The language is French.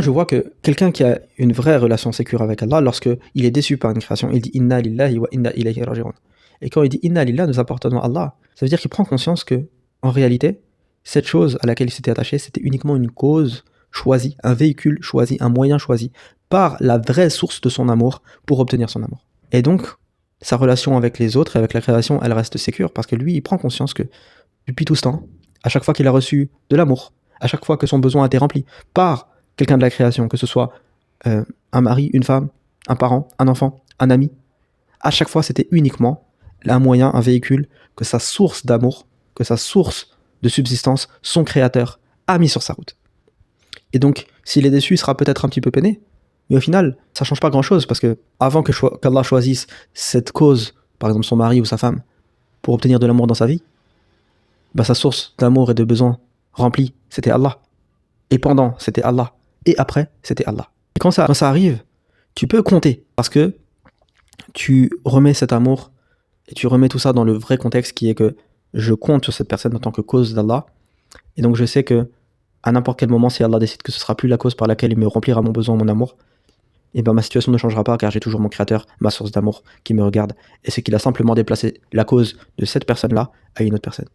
Je vois que quelqu'un qui a une vraie relation sécure avec Allah, lorsque il est déçu par une création, il dit Inna lillahi wa inna ilayhi raji'un. Et quand il dit Inna lillah, nous appartenons à Allah, ça veut dire qu'il prend conscience que, en réalité, cette chose à laquelle il s'était attaché, c'était uniquement une cause choisie, un véhicule choisi, un moyen choisi, par la vraie source de son amour pour obtenir son amour. Et donc, sa relation avec les autres et avec la création, elle reste sécure parce que lui, il prend conscience que, depuis tout ce temps, à chaque fois qu'il a reçu de l'amour, à chaque fois que son besoin a été rempli par quelqu'un de la création, que ce soit un mari, une femme, un parent, un enfant, un ami, à chaque fois c'était uniquement un moyen, un véhicule, que sa source d'amour, que sa source de subsistance, son créateur, a mis sur sa route. Et donc, s'il est déçu, il sera peut-être un petit peu peiné, mais au final, ça change pas grand-chose, parce que avant qu'Allah choisisse cette cause, par exemple son mari ou sa femme, pour obtenir de l'amour dans sa vie, bah, sa source d'amour et de besoin remplie, c'était Allah. Et pendant, c'était Allah. Et après, c'était Allah. Et quand ça arrive, tu peux compter, parce que tu remets cet amour et tu remets tout ça dans le vrai contexte qui est que je compte sur cette personne en tant que cause d'Allah. Et donc je sais que à n'importe quel moment, si Allah décide que ce sera plus la cause par laquelle il me remplira mon besoin, mon amour, et ben ma situation ne changera pas car j'ai toujours mon créateur, ma source d'amour qui me regarde. Et c'est qu'il a simplement déplacé la cause de cette personne-là à une autre personne.